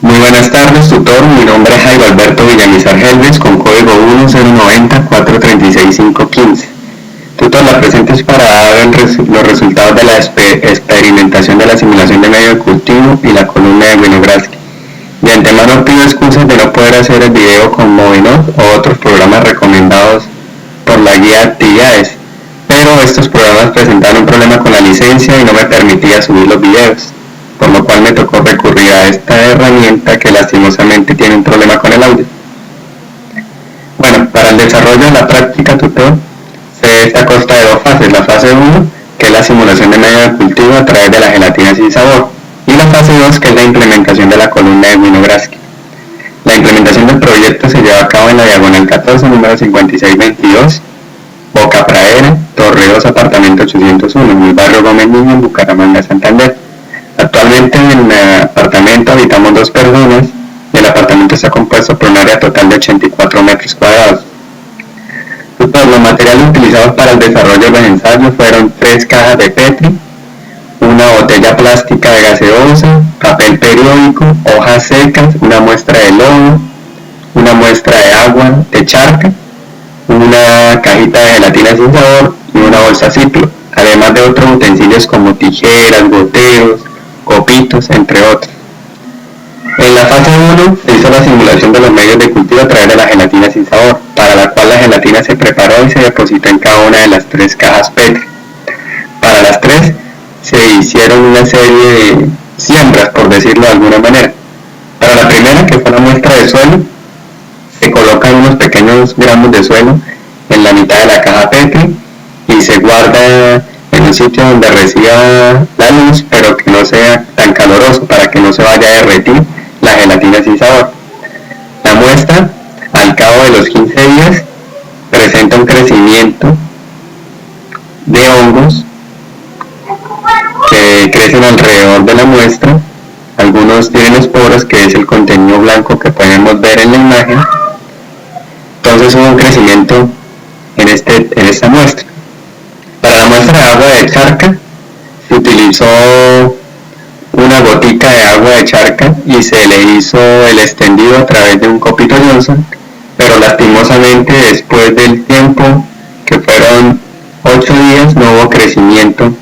Muy buenas tardes, tutor. Mi nombre es Jairo Alberto Villamizar Helves, con código 1090-436-515. Tutor, la presente es para dar los resultados de la experimentación de la simulación de medio de cultivo y la columna de Winogradsky. De antemano pido excusas de no poder hacer el video con Movinode o otros programas recomendados por la guía de actividades, pero estos programas presentaron un problema con la licencia y no me permitía subir los videos, por lo cual me tocó recurrir a esta herramienta que lastimosamente tiene un problema con el audio. Bueno, para el desarrollo de la práctica, tutor, esta consta de dos fases: la fase 1, que es la simulación de medio de cultivo a través de la gelatina sin sabor, y la fase 2, que es la implementación de la columna de Winogradsky. La implementación del proyecto se lleva a cabo en la diagonal 14, número 5622, Boca Pradera, Torre 2, apartamento 801, en el barrio Gómez Niño, en Bucaramanga, Santander. Actualmente en el apartamento habitamos 2 personas y el apartamento está compuesto por un área total de 84 metros cuadrados. Los materiales utilizados para el desarrollo de los ensayos fueron 3 cajas de Petri, una botella plástica de gaseosa, papel periódico, hojas secas, una muestra de lodo, una muestra de agua de charca, una cajita de gelatina sin sabor y una bolsa Ziploc, además de otros utensilios como tijeras, goteros, copitos, entre otros. En la fase 1 se hizo la simulación de los medios de cultivo a través de la gelatina sin sabor, para la cual la gelatina se preparó y se depositó en cada una de las 3 cajas Petri. Para las 3 se hicieron una serie de siembras, por decirlo de alguna manera. Para la primera, que fue la muestra de suelo, se colocan unos pequeños gramos de suelo en la mitad de la caja Petri y se guarda en un sitio donde reciba la luz, pero que no sea tan caloroso, para que no se vaya a derretir la gelatina sin sabor. La muestra, al cabo de los 15 días, presenta un crecimiento de hongos que crecen alrededor de la muestra. Algunos tienen esporas, que es el contenido blanco que podemos ver en la imagen. Entonces hubo un crecimiento en esta muestra. Para la muestra de agua de charca se utilizó una gotica de agua de charca y se le hizo el extendido a través de un copito Johnson, pero lastimosamente después del tiempo, que fueron 8 días, no hubo crecimiento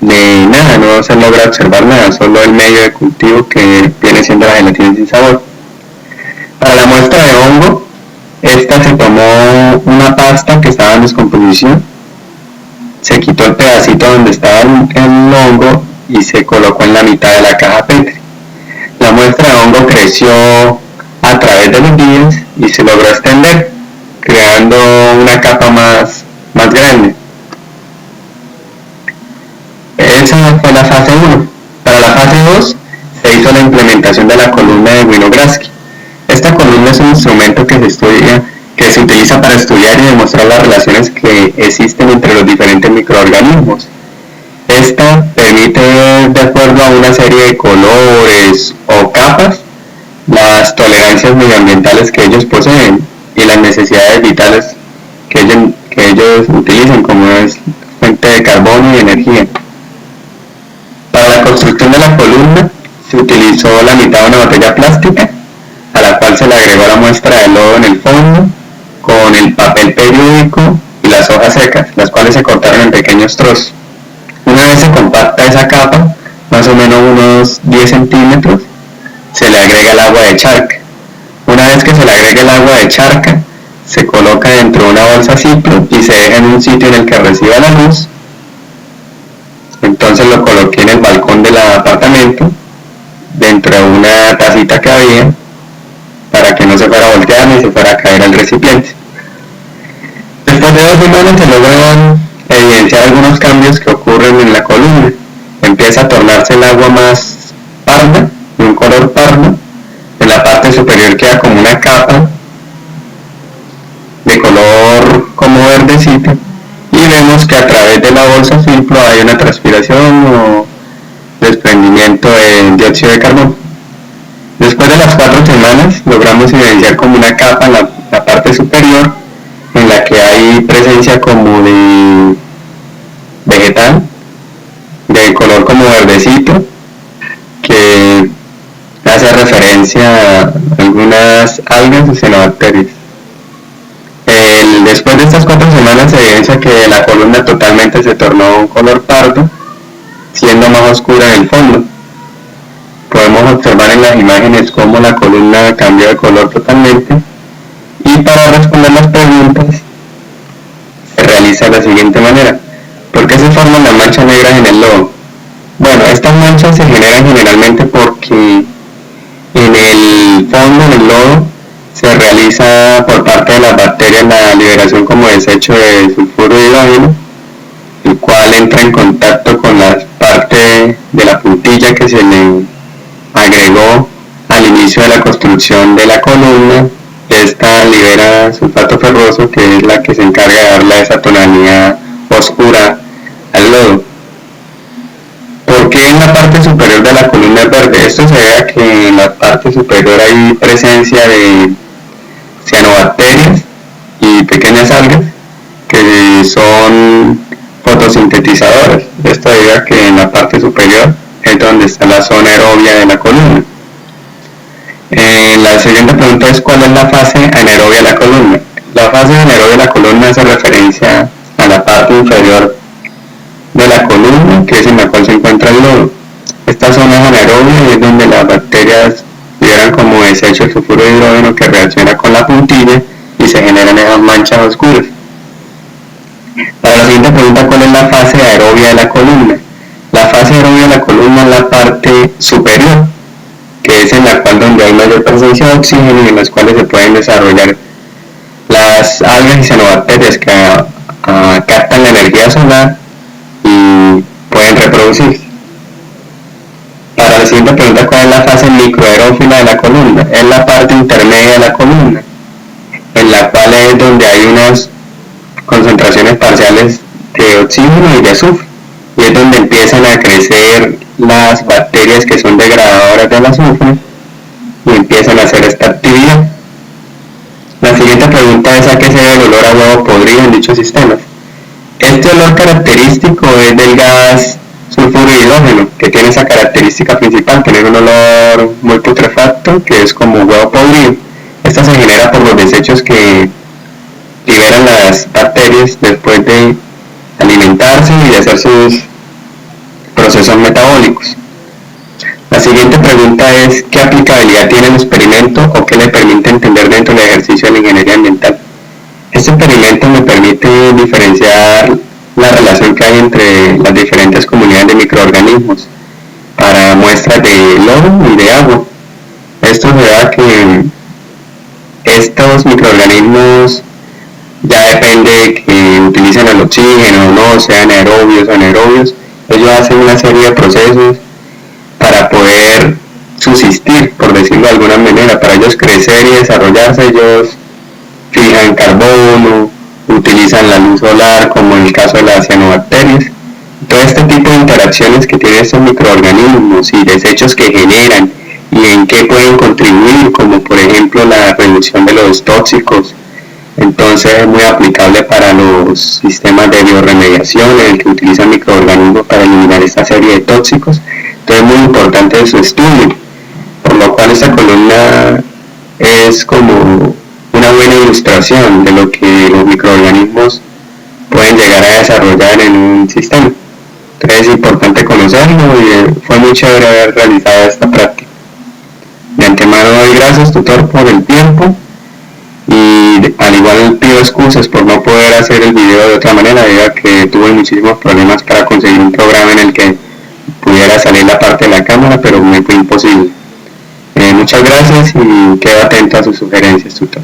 de nada, no se logra observar nada, solo el medio de cultivo que viene siendo la gelatina sin sabor. Para la muestra de hongo, esta se tomó una pasta que estaba en descomposición, se quitó el pedacito donde estaba el hongo y se colocó en la mitad de la caja Petri. La muestra de hongo creció a través de los días y se logró extender, creando una capa más grande. Esa fue la fase 1. Para la fase 2 se hizo la implementación de la columna de Winogradsky. Esta columna es un instrumento que se utiliza para estudiar y demostrar las relaciones que existen entre los diferentes microorganismos. Esta permite ver, de acuerdo a una serie de colores o capas, las tolerancias medioambientales que ellos poseen y las necesidades vitales que ellos utilizan, como es fuente de carbono y energía. Para la construcción de la columna se utilizó la mitad de una botella plástica, a la cual se le agregó la muestra de lodo en el fondo, con el papel periódico y las hojas secas, las cuales se cortaron en pequeños trozos. Una vez se compacta esa capa, más o menos unos 10 centímetros, se le agrega el agua de charca. Una vez que se le agrega el agua de charca, se coloca dentro de una bolsa Ziploc y se deja en un sitio en el que reciba la luz. Entonces lo coloqué en el balcón del apartamento, dentro de una tacita que había, para que no se fuera a voltear ni se fuera a caer al recipiente. Después de 2 semanas se logran evidenciar algunos cambios que ocurren en la columna. Empieza a tornarse el agua más parda, de un color pardo. En la parte superior queda como una capa de color como verdecito, y vemos que a través de la bolsa Ziploc hay una transpiración o desprendimiento de dióxido de carbono. Después de las 4 semanas logramos evidenciar como una capa en la parte superior, en la que hay presencia como de vegetal de color como verdecito, que hace referencia a algunas algas y cianobacterias. Después de estas 4 semanas se evidencia que la columna totalmente se tornó un color pardo, siendo más oscura en el fondo. Podemos observar en las imágenes cómo la columna cambió de color totalmente, y para responder las preguntas se realiza de la siguiente manera: ¿por qué se forman las manchas negras en el lodo? Bueno, estas manchas se generan generalmente porque en el fondo del lodo se realiza por parte de las bacterias la liberación como desecho de sulfuro de hidrógeno, el cual entra en contacto con la parte de la puntilla que se le agregó al inicio de la construcción de la columna. Esta libera sulfato ferroso, que es la que se encarga de darle esa tonalidad oscura al lodo. ¿Por qué en la parte superior de la columna es verde? Esto se debe a que en la parte superior hay presencia de cianobacterias y pequeñas algas que son fotosintetizadoras. Esto debe a que en la parte superior es donde está la zona aerobia de la columna. La siguiente pregunta es: ¿cuál es la fase anaerobia de la columna? La fase anaerobia de la columna hace referencia a la parte inferior de la columna, que es en la cual se encuentra el lodo. Esta zona anaerobia es donde las bacterias liberan como desecho el sulfuro de hidrógeno, que reacciona con la puntilla y se generan esas manchas oscuras. Para la siguiente pregunta: ¿cuál es la fase aerobia de la columna? La fase aerobia de la columna es la parte superior, que es en la cual donde hay mayor presencia de oxígeno y en las cuales se pueden desarrollar las algas y cianobacterias que captan la energía solar y pueden reproducirse. Para la siguiente pregunta: ¿cuál es la fase microaerófila de la columna? Es la parte intermedia de la columna, en la cual es donde hay unas concentraciones parciales de oxígeno y de azufre, y es donde empiezan a crecer las bacterias que son degradadoras del azufre y empiezan a hacer esta actividad. La siguiente pregunta es: ¿a qué se debe el olor a huevo podrido en dichos sistemas? Este olor característico es del gas sulfuro de hidrógeno, que tiene esa característica principal, tener un olor muy putrefacto, que es como huevo podrido. Esta se genera por los desechos que liberan las bacterias después de alimentarse y de hacer sus procesos metabólicos. La siguiente pregunta es: ¿qué aplicabilidad tiene el experimento o qué le permite entender dentro del ejercicio de la ingeniería ambiental? Este experimento me permite diferenciar la relación que hay entre las diferentes comunidades de microorganismos para muestras de lodo y de agua. Esto se da que estos microorganismos, ya depende de que utilicen el oxígeno o no, sean aerobios o anaerobios, ellos hacen una serie de procesos para poder subsistir, por decirlo de alguna manera. Para ellos crecer y desarrollarse, ellos fijan carbono, utilizan la luz solar, como en el caso de las cianobacterias. Todo este tipo de interacciones que tienen estos microorganismos y desechos que generan y en qué pueden contribuir, como por ejemplo la reducción de los tóxicos. Entonces es muy aplicable para los sistemas de bioremediación, en el que utilizan microorganismos para eliminar esta serie de tóxicos. Entonces es muy importante su estudio, por lo cual esta columna es como una buena ilustración de lo que los microorganismos pueden llegar a desarrollar en un sistema. Entonces es importante conocerlo y fue muy chévere haber realizado esta práctica. De antemano doy gracias, tutor, por el tiempo, y al igual pido excusas por no poder hacer el video de otra manera, debido a que tuve muchísimos problemas para conseguir un programa en el que pudiera salir la parte de la cámara, pero me fue imposible. Muchas gracias y quedo atento a sus sugerencias, tutor.